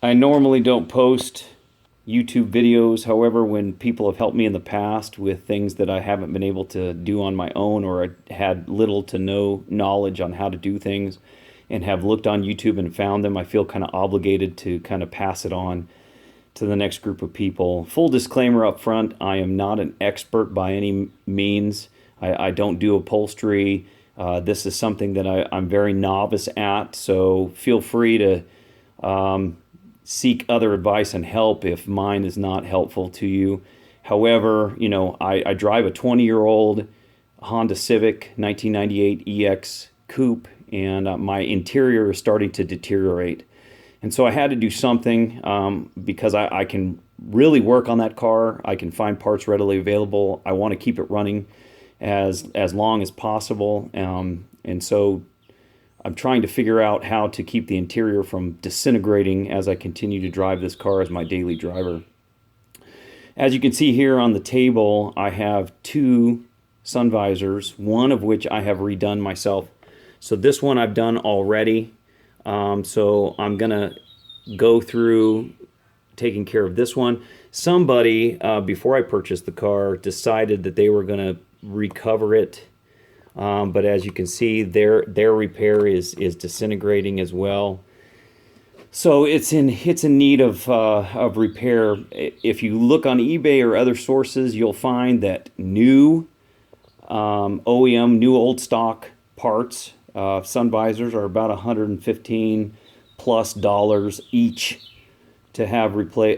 I normally don't post YouTube videos. However, when people have helped me in the past with things that I haven't been able to do on my own, or I had little to no knowledge on how to do things and have looked on YouTube and found them, I feel kind of obligated to kind of pass it on to the next group of people. Full disclaimer up front, I am not an expert by any means. I don't do upholstery. This is something that I'm very novice at, so feel free to seek other advice and help if mine is not helpful to you. However, I drive a 20-year-old Honda Civic 1998 EX coupe, and my interior is starting to deteriorate. And so I had to do something because I can really work on that car. I can find parts readily available. I want to keep it running as long as possible. And so I'm trying to figure out how to keep the interior from disintegrating as I continue to drive this car as my daily driver. As you can see here on the table, I have two sun visors, one of which I have redone myself. So this one I've done already. So I'm gonna go through taking care of this one. Somebody, before I purchased the car, decided that they were gonna recover it. But as you can see, their repair is disintegrating as well. So it's in need of repair. If you look on eBay or other sources, you'll find that new OEM, new old stock parts, sun visors are about $115 plus each to have replaced.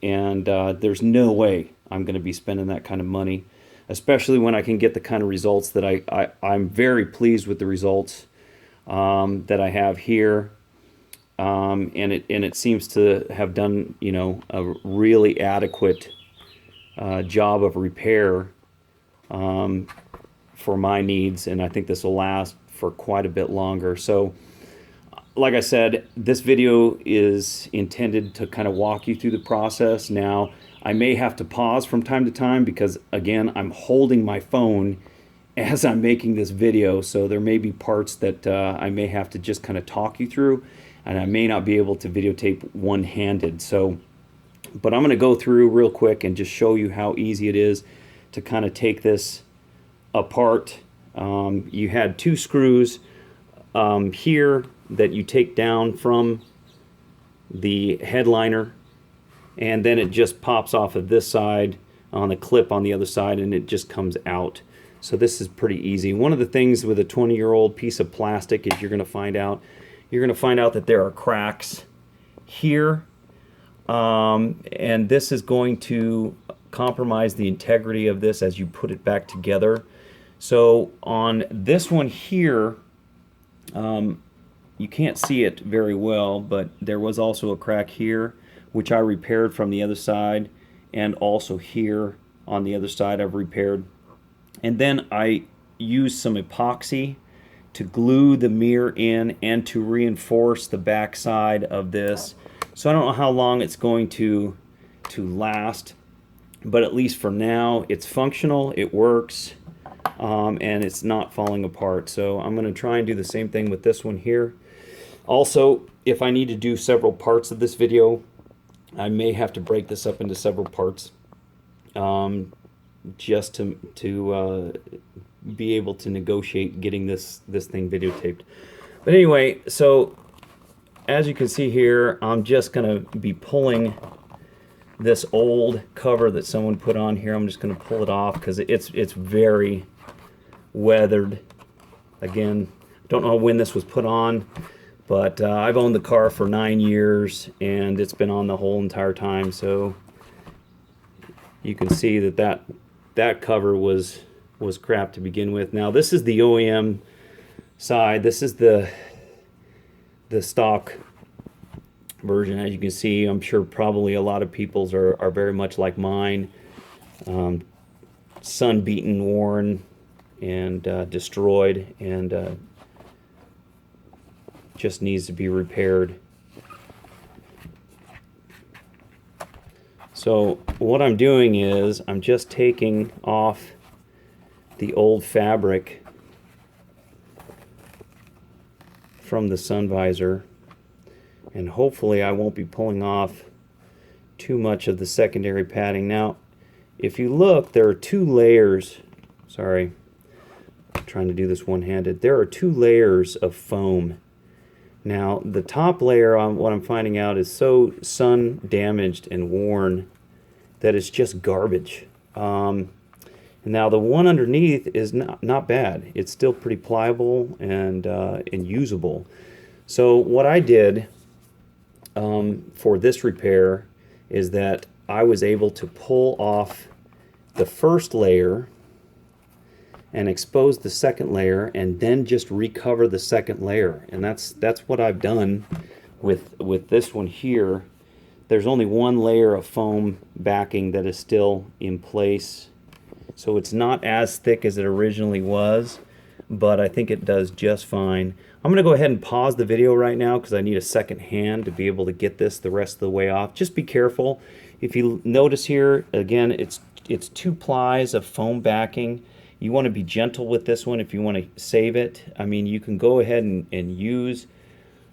And there's no way I'm going to be spending that kind of money, especially when I can get the kind of results that I'm very pleased with the results that I have here, and it seems to have done a really adequate job of repair for my needs, and I think this will last for quite a bit longer. So like I said, this video is intended to kind of walk you through the process. Now, I may have to pause from time to time because, again, I'm holding my phone as I'm making this video, so there may be parts that I may have to just kind of talk you through, and I may not be able to videotape one-handed. But I'm going to go through real quick and just show you how easy it is to kind of take this apart. You had two screws here that you take down from the headliner, and then it just pops off of this side on a clip on the other side, and it just comes out. So this is pretty easy. One of the things with a 20-year-old piece of plastic is you're going to find out that there are cracks here, and this is going to compromise the integrity of this as you put it back together. So on this one here, you can't see it very well, but there was also a crack here, which I repaired from the other side, and also here on the other side I've repaired. And then I used some epoxy to glue the mirror in and to reinforce the back side of this. So I don't know how long it's going to last, but at least for now it's functional, it works, and it's not falling apart. So I'm going to try and do the same thing with this one here. Also, if I need to do several parts of this video, I may have to break this up into several parts, just to be able to negotiate getting this thing videotaped. But anyway, so as you can see here, I'm just going to be pulling this old cover that someone put on here. I'm just going to pull it off because it's very weathered. Again, don't know when this was put on, but I've owned the car for 9 years and it's been on the whole entire time. So you can see that cover was crap to begin with. Now this is the OEM side. This is the stock version. As you can see, I'm sure probably a lot of people's are very much like mine. Sun beaten, worn, and destroyed, and just needs to be repaired. So what I'm doing is I'm just taking off the old fabric from the sun visor, and hopefully I won't be pulling off too much of the secondary padding. Now, if you look, there are two layers. Sorry, I'm trying to do this one-handed. There are two layers of foam. Now, the top layer, on what I'm finding out, is so sun damaged and worn that it's just garbage. Now the one underneath is not bad. It's still pretty pliable and usable. So what I did for this repair is that I was able to pull off the first layer and expose the second layer, and then just recover the second layer. And that's what I've done with this one here. There's only one layer of foam backing that is still in place, so it's not as thick as it originally was, but I think it does just fine. I'm going to go ahead and pause the video right now because I need a second hand to be able to get this the rest of the way off. Just be careful. If you notice here, again, it's 2 plies of foam backing. You want to be gentle with this one if you want to save it. I mean, you can go ahead and use,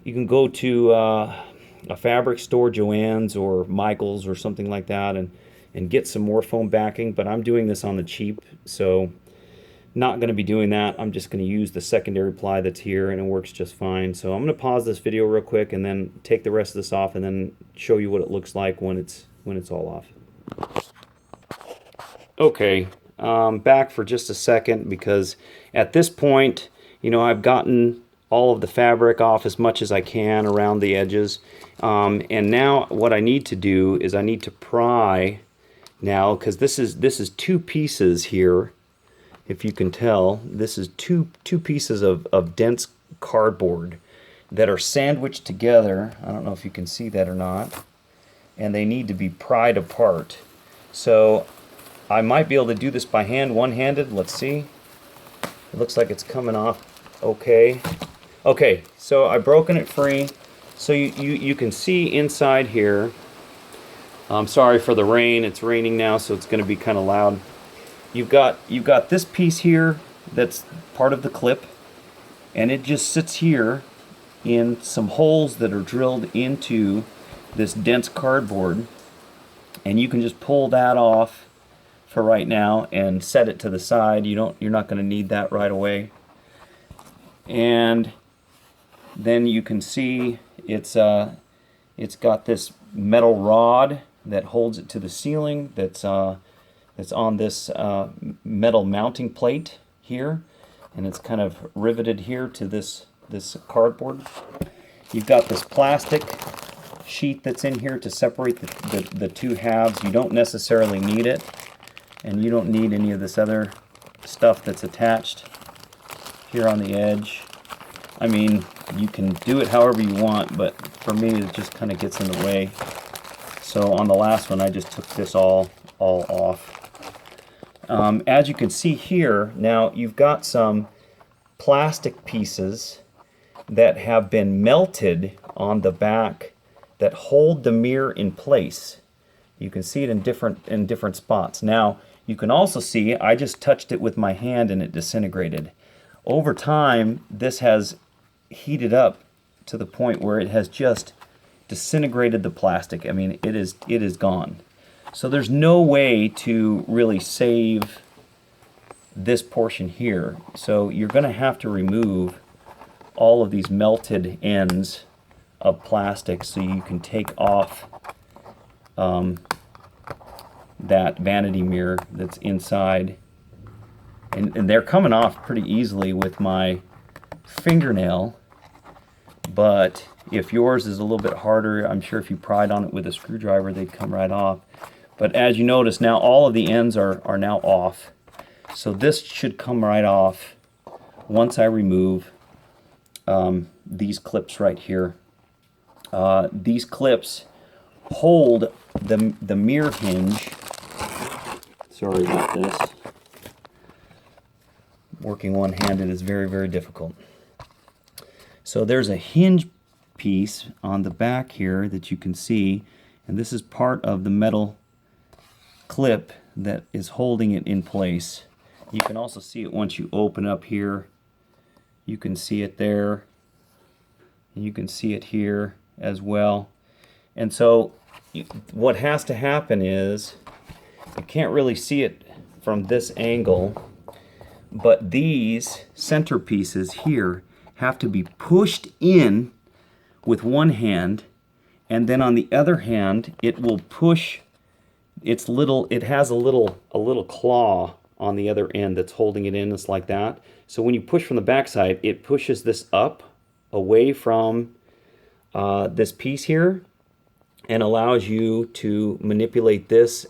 you can go to a fabric store, Joann's or Michael's or something like that, and get some more foam backing, but I'm doing this on the cheap, so not going to be doing that. I'm just going to use the secondary ply that's here, and it works just fine. So I'm going to pause this video real quick and then take the rest of this off and then show you what it looks like when it's all off. Okay, back for just a second, because at this point, you know, I've gotten all of the fabric off as much as I can around the edges, and now what I need to do is I need to pry now, because this is 2 pieces here. If you can tell, this is two pieces of dense cardboard that are sandwiched together. I don't know if you can see that or not, and they need to be pried apart. So I might be able to do this by hand, one-handed. Let's see. It looks like it's coming off okay. Okay, so I've broken it free. So you can see inside here. I'm sorry for the rain. It's raining now, so it's going to be kind of loud. You've got this piece here that's part of the clip, and it just sits here in some holes that are drilled into this dense cardboard, and you can just pull that off for right now and set it to the side. You're not going to need that right away. And then you can see it's got this metal rod that holds it to the ceiling that's on this metal mounting plate here, and it's kind of riveted here to this cardboard. You've got this plastic sheet that's in here to separate the 2 halves. You don't necessarily need it, and you don't need any of this other stuff that's attached here on the edge. I mean, you can do it however you want, but for me it just kind of gets in the way. So on the last one I just took this all off. As you can see here, now you've got some plastic pieces that have been melted on the back that hold the mirror in place. You can see it in different spots. Now you can also see I just touched it with my hand and it disintegrated. Over time, this has heated up to the point where it has just disintegrated the plastic. I mean, it is gone. So there's no way to really save this portion here. So you're going to have to remove all of these melted ends of plastic so you can take off that vanity mirror that's inside. And they're coming off pretty easily with my fingernail, but if yours is a little bit harder, I'm sure if you pried on it with a screwdriver, they'd come right off. But as you notice, now all of the ends are now off. So this should come right off once I remove these clips right here. These clips hold the mirror hinge. Sorry about this. Working one-handed is very, very difficult. So there's a hinge piece on the back here that you can see, and this is part of the metal clip that is holding it in place. You can also see it once you open up here. You can see it there, and you can see it here, as well. And so what has to happen is, you can't really see it from this angle, but these center pieces here have to be pushed in with one hand, and then on the other hand it will push its little, it has a little claw on the other end that's holding it in. It's like that. So when you push from the back side, it pushes this up away from this piece here and allows you to manipulate this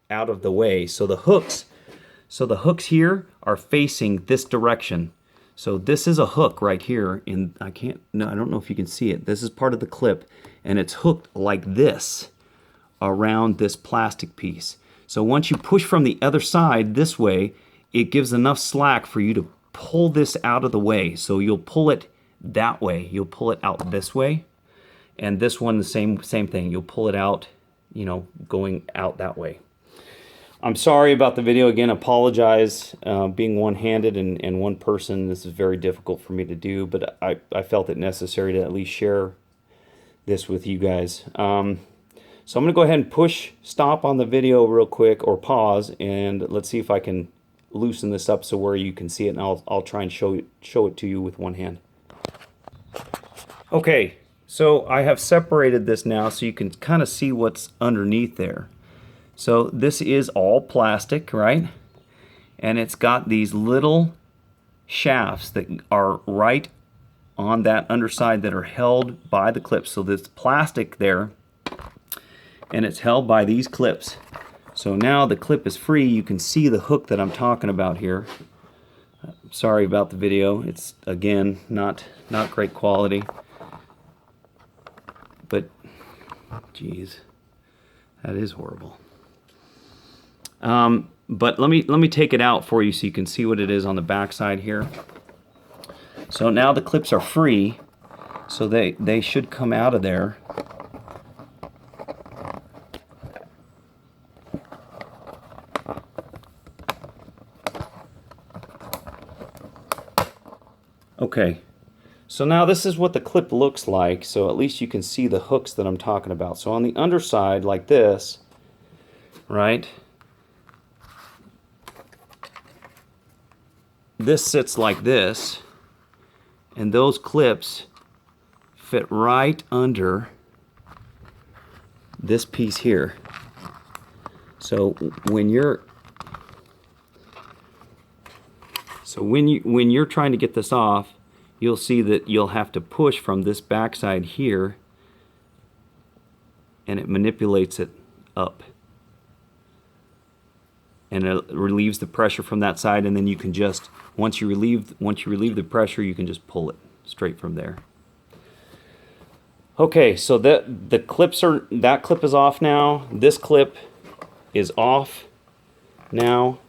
out of the way. So the hooks here are facing this direction. So this is a hook right here, and I don't know if you can see it. This is part of the clip, and it's hooked like this around this plastic piece. So once you push from the other side this way, it gives enough slack for you to pull this out of the way. So you'll pull it that way. You'll pull it out this way. And this one, the same thing. You'll pull it out, you know, going out that way. I'm sorry about the video. Again, apologize. Being one-handed and one person, this is very difficult for me to do, but I felt it necessary to at least share this with you guys. So I'm going to go ahead and push stop on the video real quick, or pause, and let's see if I can loosen this up so where you can see it, and I'll try and show it to you with one hand. Okay, so I have separated this now so you can kind of see what's underneath there. So this is all plastic, right? And it's got these little shafts that are right on that underside that are held by the clips. So there's plastic there, and it's held by these clips. So now the clip is free. You can see the hook that I'm talking about here. Sorry about the video. It's, again, not great quality. But, geez, that is horrible. But let me take it out for you so you can see what it is on the back side here. So now the clips are free, so they should come out of there. Okay, so now this is what the clip looks like, so at least you can see the hooks that I'm talking about. So on the underside, like this, right? This sits like this, and those clips fit right under this piece here. So when you're trying to get this off, you'll see that you'll have to push from this backside here, and it manipulates it up. And it relieves the pressure from that side, and then you can just, once you relieve the pressure, you can just pull it straight from there. Okay, so that clip is off now. This clip is off now.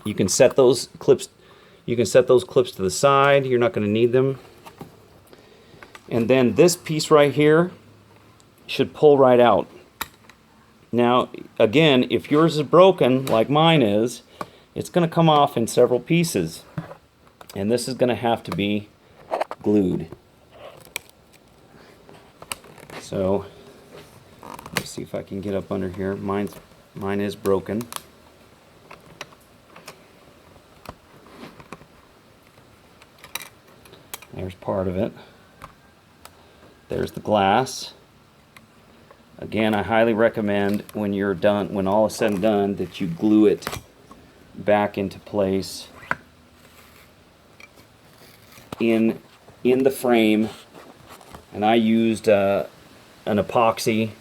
You can set those clips to the side. You're not going to need them. And then this piece right here should pull right out. Now, again, if yours is broken, like mine is, it's going to come off in several pieces. And this is going to have to be glued. So, let's see if I can get up under here. Mine is broken. There's part of it. There's the glass. Again, I highly recommend when you're done, when all is said and done, that you glue it back into place in the frame. And I used an epoxy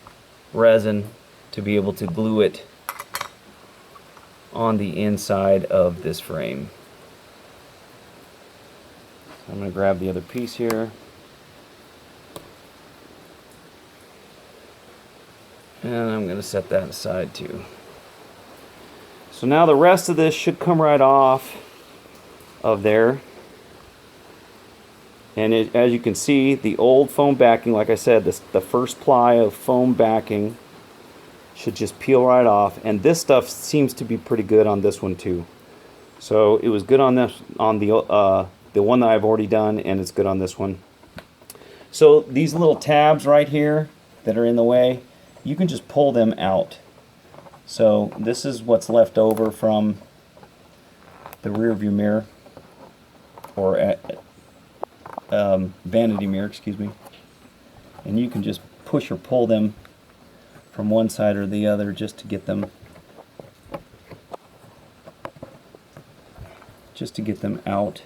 resin to be able to glue it on the inside of this frame. So I'm going to grab the other piece here. And I'm going to set that aside too. So now the rest of this should come right off of there. And as you can see, the old foam backing, like I said, the first ply of foam backing should just peel right off. And this stuff seems to be pretty good on this one too. So it was good on this, on the one that I've already done, and it's good on this one. So these little tabs right here that are in the way, you can just pull them out. So this is what's left over from the rear view mirror, or vanity mirror, excuse me. And you can just push or pull them from one side or the other just to get them out.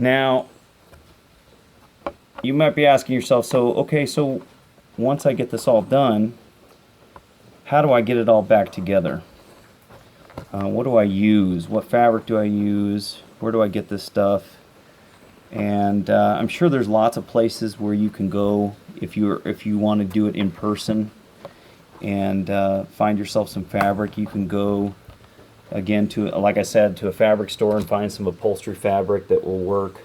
Now, you might be asking yourself, so okay, so once I get this all done, how do I get it all back together? What do I use? What fabric do I use? Where do I get this stuff? And I'm sure there's lots of places where you can go if you want to do it in person and find yourself some fabric. You can go again to, like I said, to a fabric store and find some upholstery fabric that will work.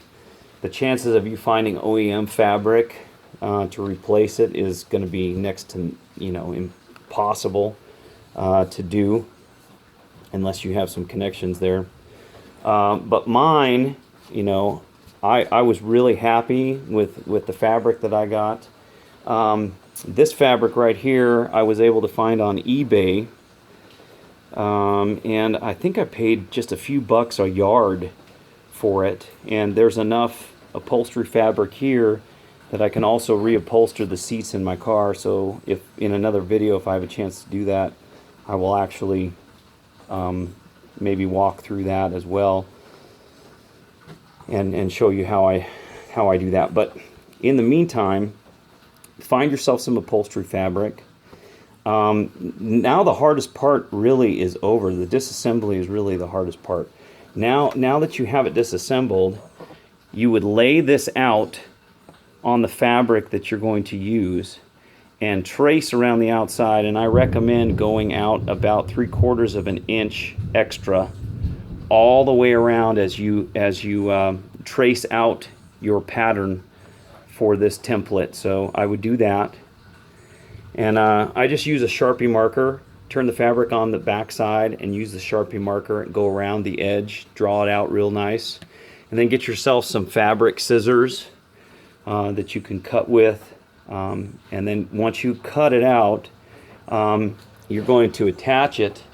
The chances of you finding OEM fabric to replace it is going to be next to impossible to do unless you have some connections there. But mine, I was really happy with the fabric that I got. This fabric right here I was able to find on eBay, and I think I paid just a few bucks a yard for it, and there's enough upholstery fabric here that I can also reupholster the seats in my car. So if in another video, if I have a chance to do that, I will actually maybe walk through that as well and show you how I do that. But in the meantime, find yourself some upholstery fabric. Now the hardest part really is over. The disassembly is really the hardest part. Now that you have it disassembled, you would lay this out on the fabric that you're going to use and trace around the outside, and I recommend going out about 3/4 of an inch extra all the way around as you trace out your pattern for this template. So I would do that, and I just use a Sharpie marker, turn the fabric on the back side and use the Sharpie marker and go around the edge, draw it out real nice, and then get yourself some fabric scissors that you can cut with. And then once you cut it out, you're going to attach it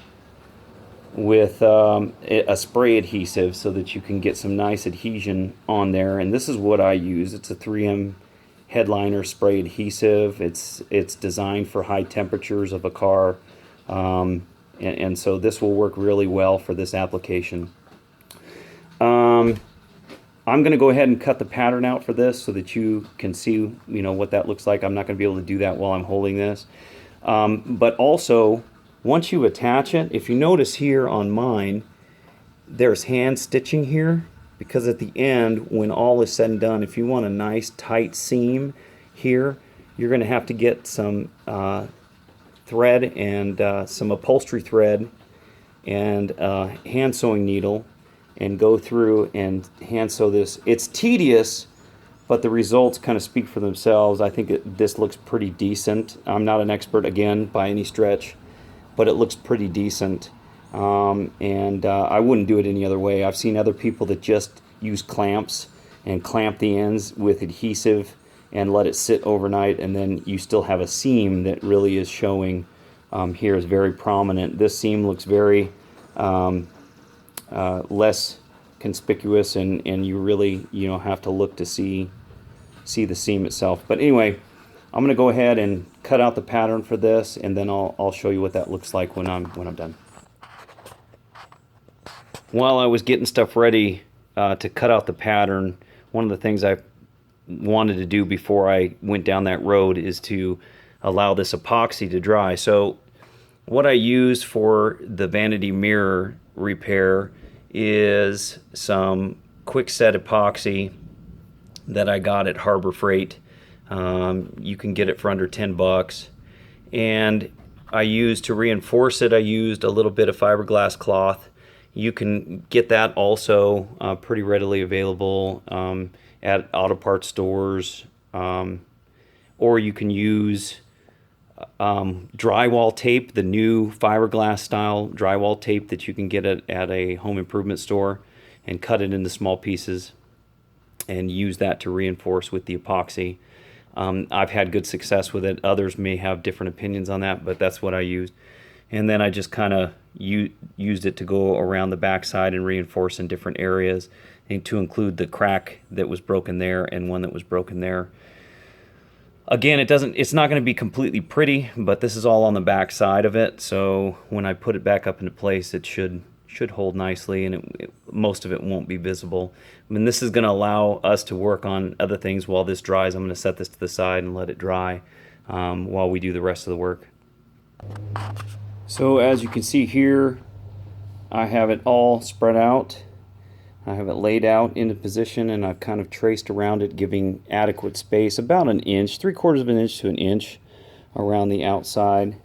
with a spray adhesive so that you can get some nice adhesion on there. And this is what I use. It's a 3M headliner spray adhesive. It's designed for high temperatures of a car, and so this will work really well for this application. I'm going to go ahead and cut the pattern out for this so that you can see what that looks like. I'm not going to be able to do that while I'm holding this. But also, once you attach it, if you notice here on mine, there's hand stitching here, because at the end, when all is said and done, if you want a nice tight seam here, you're going to have to get some thread and some upholstery thread and hand sewing needle and go through and hand sew this. It's tedious, but the results kind of speak for themselves. I think this looks pretty decent. I'm not an expert, again, by any stretch, but it looks pretty decent. And I wouldn't do it any other way. I've seen other people that just use clamps and clamp the ends with adhesive and let it sit overnight, and then you still have a seam that really is showing. Here is very prominent. This seam looks very less conspicuous, and you really have to look to see the seam itself. But anyway, I'm going to go ahead and cut out the pattern for this, and then I'll show you what that looks like when I'm done. While I was getting stuff ready to cut out the pattern, one of the things I wanted to do before I went down that road is to allow this epoxy to dry. So what I use for the vanity mirror repair is some quick set epoxy that I got at Harbor Freight. You can get it for under 10 bucks. And I used, to reinforce it, I used a little bit of fiberglass cloth. You can get that also pretty readily available at auto parts stores, or you can use drywall tape, the new fiberglass style drywall tape that you can get at a home improvement store, and cut it into small pieces and use that to reinforce with the epoxy. I've had good success with it. Others may have different opinions on that, but that's what I used. And then I just kind of used it to go around the backside and reinforce in different areas, and to include the crack that was broken there and one that was broken there. Again, it's not going to be completely pretty, but this is all on the back side of it, so when I put it back up into place, it should hold nicely, and most of it won't be visible. I mean, this is going to allow us to work on other things while this dries. I'm going to set this to the side and let it dry while we do the rest of the work. So as you can see here, I have it all spread out. I have it laid out into position, and I've kind of traced around it, giving adequate space, about an inch, 3/4 of an inch to an inch around the outside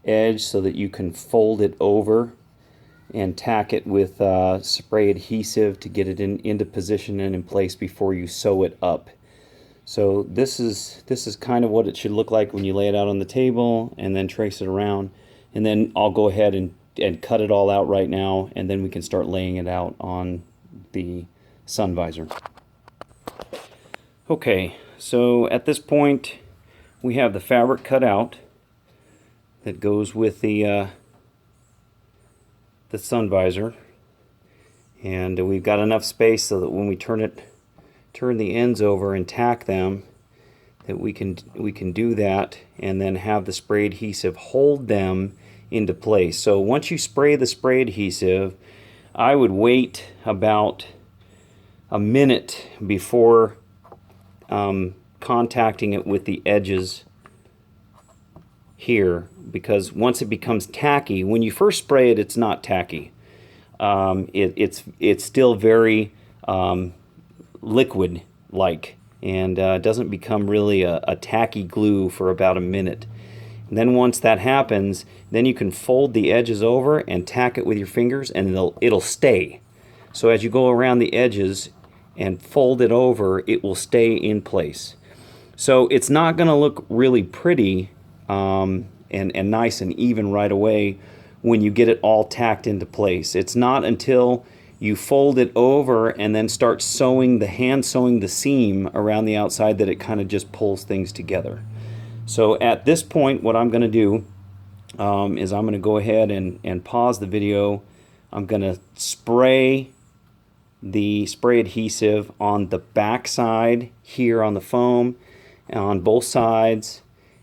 edge, so that you can fold it over and tack it with spray adhesive to get it into position and in place before you sew it up. So this is kind of what it should look like when you lay it out on the table and then trace it around. And then I'll go ahead and cut it all out right now, and then we can start laying it out on the sun visor. Okay, so at this point we have the fabric cut out that goes with the sun visor, and we've got enough space so that when we turn the ends over and tack them, that we can do that, and then have the spray adhesive hold them into place. So once you spray the spray adhesive, I would wait about a minute before contacting it with the edges here, because once it becomes tacky, when you first spray it, it's not tacky. It's still very liquid-like, and doesn't become really a tacky glue for about a minute. And then once that happens, then you can fold the edges over and tack it with your fingers, and it'll stay. So as you go around the edges and fold it over, it will stay in place. So it's not going to look really pretty and nice and even right away when you get it all tacked into place. It's not until you fold it over and then start hand sewing the seam around the outside that it kind of just pulls things together. So at this point, what I'm going to do is I'm going to go ahead and pause the video. I'm going to spray the spray adhesive on the back side here on the foam, on both sides,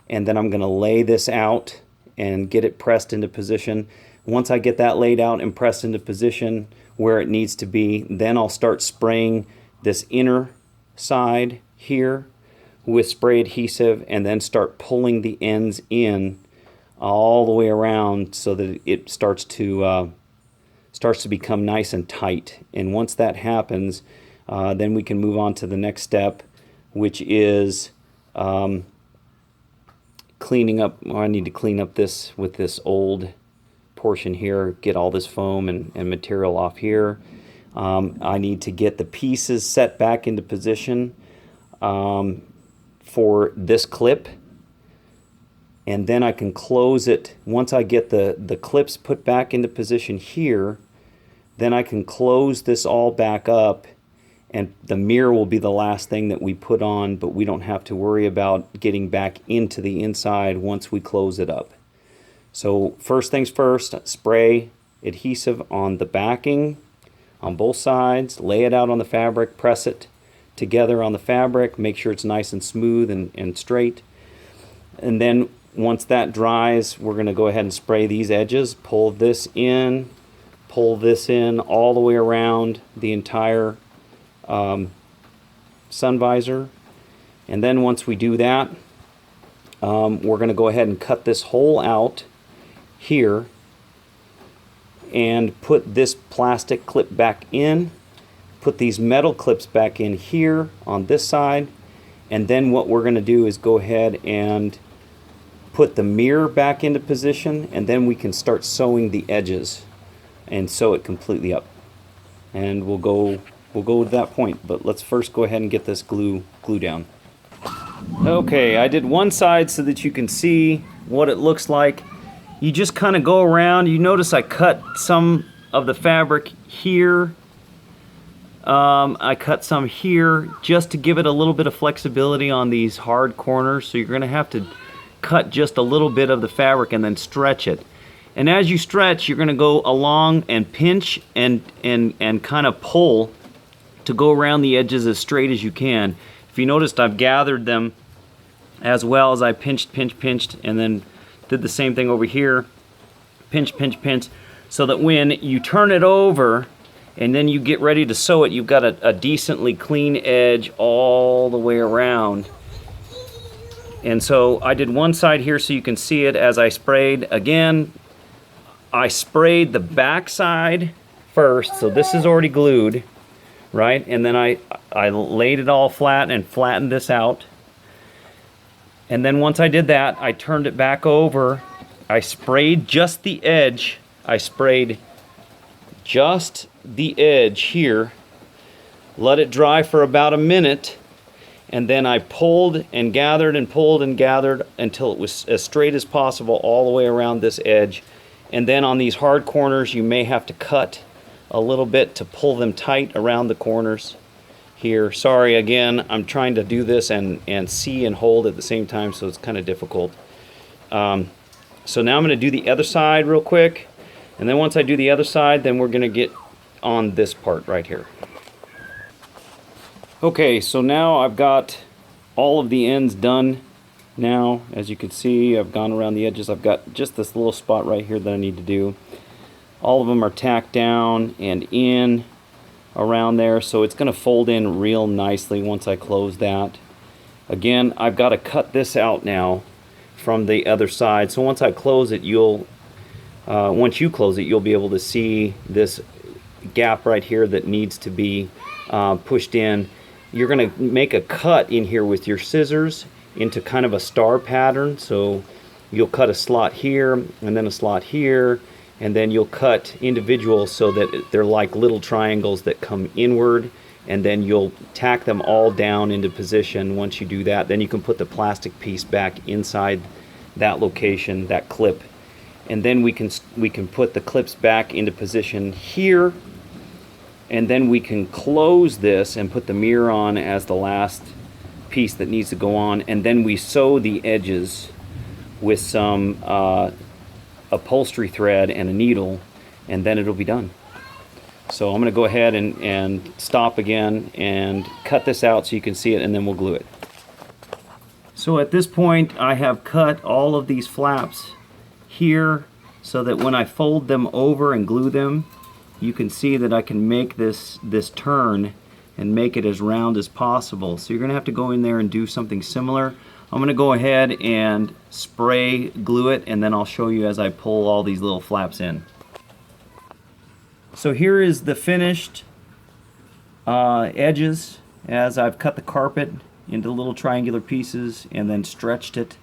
and then I'm going to lay this out and get it pressed into position. Once I get that laid out and pressed into position where it needs to be, then I'll start spraying this inner side here with spray adhesive, and then start pulling the ends in all the way around so that it starts to become nice and tight. And once that happens, then we can move on to the next step, which is cleaning up. I need to clean up this with this old portion here, get all this foam and material off here. I need to get the pieces set back into position for this clip, and then I can close it. Once I get the clips put back into position here, then I can close this all back up, and the mirror will be the last thing that we put on, but we don't have to worry about getting back into the inside once we close it up. So first things first, spray adhesive on the backing on both sides, lay it out on the fabric, press it together on the fabric, make sure it's nice and smooth and straight. And then once that dries, we're going to go ahead and spray these edges, pull this in all the way around the entire sun visor. And then once we do that, we're going to go ahead and cut this hole out here and put this plastic clip back in, put these metal clips back in here on this side, and then what we're going to do is go ahead and put the mirror back into position, and then we can start sewing the edges and sew it completely up. And we'll go to that point, but let's first go ahead and get this glue down. Okay, I did one side so that you can see what it looks like. You just kind of go around. You notice I cut some of the fabric here. I cut some here just to give it a little bit of flexibility on these hard corners. So you're going to have to cut just a little bit of the fabric and then stretch it. And as you stretch, you're going to go along and pinch and kind of pull to go around the edges as straight as you can. If you noticed, I've gathered them as well as I pinched, and then did the same thing over here. Pinch, so that when you turn it over and then you get ready to sew it, you've got a decently clean edge all the way around. And so I did one side here so you can see it as I sprayed. Again, I sprayed the back side first, so this is already glued, right? And then I laid it all flat and flattened this out. And then once I did that, I turned it back over. I sprayed just the edge. I sprayed just the edge here, let it dry for about a minute, and then I pulled and gathered and pulled and gathered until it was as straight as possible all the way around this edge. And then on these hard corners, you may have to cut a little bit to pull them tight around the corners here. Sorry, again, I'm trying to do this and see and hold at the same time, so it's kind of difficult. So now I'm going to do the other side real quick, and then once I do the other side, then we're going to get on this part right here. Okay, so now I've got all of the ends done. Now, as you can see, I've gone around the edges. I've got just this little spot right here that I need to do. All of them are tacked down and in around there, so it's going to fold in real nicely once I close that. Again, I've got to cut this out now from the other side, so once I close it, once you close it, you'll be able to see this gap right here that needs to be pushed in. You're going to make a cut in here with your scissors into kind of a star pattern, so you'll cut a slot here and then a slot here, and then you'll cut individuals so that they're like little triangles that come inward, and then you'll tack them all down into position. Once you do that, then you can put the plastic piece back inside that location, that clip, and then we can put the clips back into position here, and then we can close this and put the mirror on as the last piece that needs to go on, and then we sew the edges with some upholstery thread and a needle, and then it'll be done. So I'm going to go ahead and stop again and cut this out so you can see it, and then we'll glue it. So at this point, I have cut all of these flaps here so that when I fold them over and glue them, you can see that I can make this turn and make it as round as possible. So you're going to have to go in there and do something similar. I'm going to go ahead and spray glue it, and then I'll show you as I pull all these little flaps in. So here is the finished edges as I've cut the carpet into little triangular pieces and then stretched it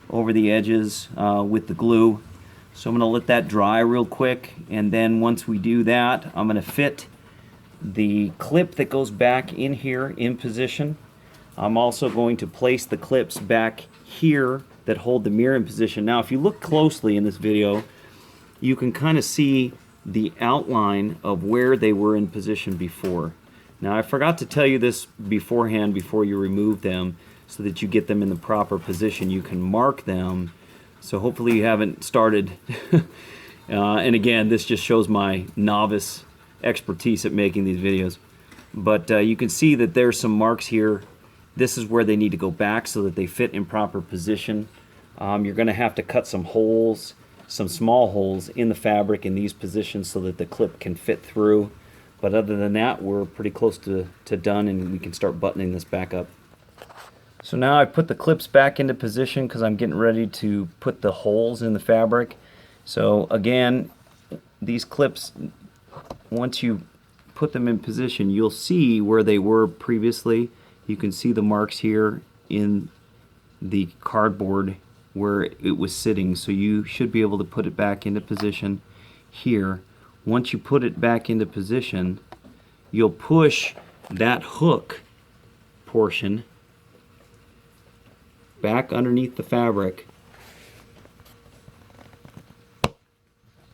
over the edges with the glue. So I'm going to let that dry real quick, and then once we do that, I'm going to fit the clip that goes back in here in position. I'm also going to place the clips back here that hold the mirror in position. Now if you look closely in this video, you can kind of see the outline of where they were in position before. Now I forgot to tell you this beforehand before you remove them, so that you get them in the proper position. You can mark them, so hopefully you haven't started and again, this just shows my novice expertise at making these videos, but you can see that there's some marks here. This is where they need to go back so that they fit in proper position. You're going to have to cut some holes, some small holes in the fabric in these positions so that the clip can fit through. But other than that, we're pretty close to done, and we can start buttoning this back up. So now I put the clips back into position because I'm getting ready to put the holes in the fabric. So again, these clips, once you put them in position, you'll see where they were previously. You can see the marks here in the cardboard where it was sitting, so you should be able to put it back into position here. Once you put it back into position, you'll push that hook portion back underneath the fabric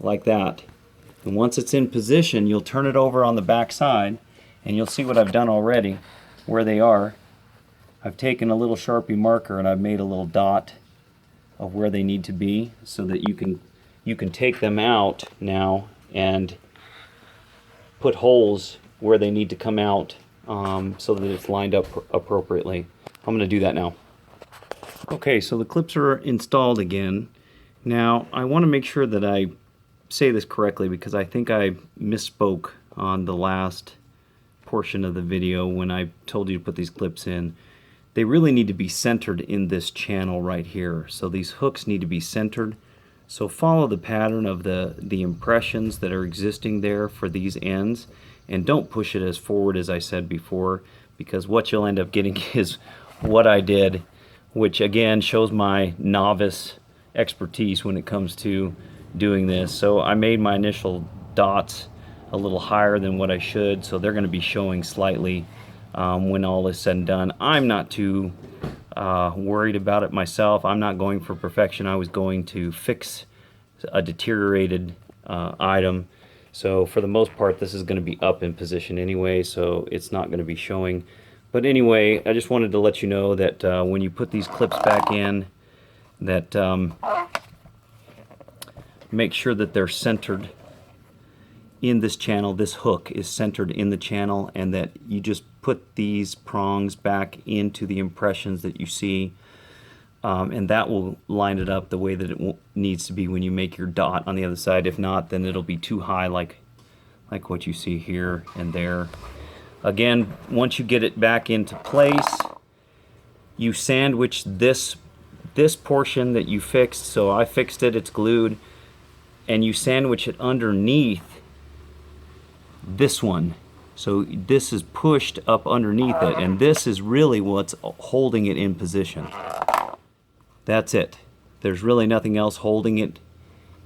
like that. And once it's in position, you'll turn it over on the back side, and you'll see what I've done already, where they are. I've taken a little Sharpie marker and I've made a little dot of where they need to be, so that you can take them out now and put holes where they need to come out, so that it's lined up appropriately. I'm going to do that now. Okay, so the clips are installed again. Now I want to make sure that I say this correctly, because I think I misspoke on the last portion of the video when I told you to put these clips in. They really need to be centered in this channel right here. So these hooks need to be centered. So follow the pattern of the impressions that are existing there for these ends, and don't push it as forward as I said before, because what you'll end up getting is what I did, which again shows my novice expertise when it comes to doing this. So I made my initial dots a little higher than what I should, so they're going to be showing slightly when all is said and done. I'm not too worried about it myself. I'm not going for perfection. I was going to fix a deteriorated item. So for the most part, this is going to be up in position anyway, so it's not going to be showing. But anyway, I just wanted to let you know that when you put these clips back in, that make sure that they're centered in this channel. This hook is centered in the channel, and that you just put these prongs back into the impressions that you see, and that will line it up the way that it needs to be when you make your dot on the other side. If not, then it'll be too high, like what you see here and there. Again, once you get it back into place, you sandwich this portion that you fixed. So I fixed it, it's glued, and you sandwich it underneath this one. So this is pushed up underneath it, and this is really what's holding it in position. That's it. There's really nothing else holding it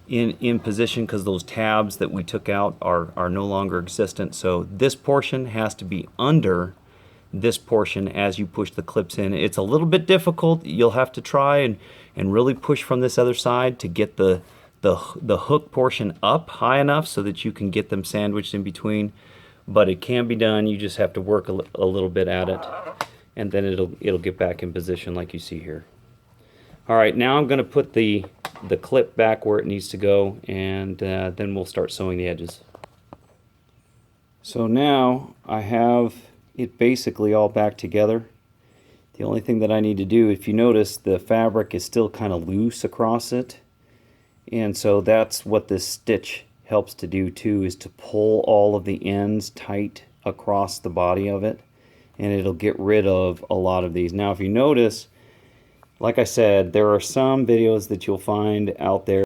in position, because those tabs that we took out are no longer existent. So this portion has to be under this portion as you push the clips in. It's a little bit difficult. You'll have to try and really push from this other side to get the hook portion up high enough so that you can get them sandwiched in between. But it can be done. You just have to work a little bit at it, and then it'll get back in position like you see here. All right, now I'm going to put the clip back where it needs to go, and then we'll start sewing the edges. So now I have it basically all back together. The only thing that I need to do, if you notice, the fabric is still kind of loose across it, and so that's what this stitch helps to do too, is to pull all of the ends tight across the body of it, and it'll get rid of a lot of these. Now if you notice, like I said, there are some videos that you'll find out there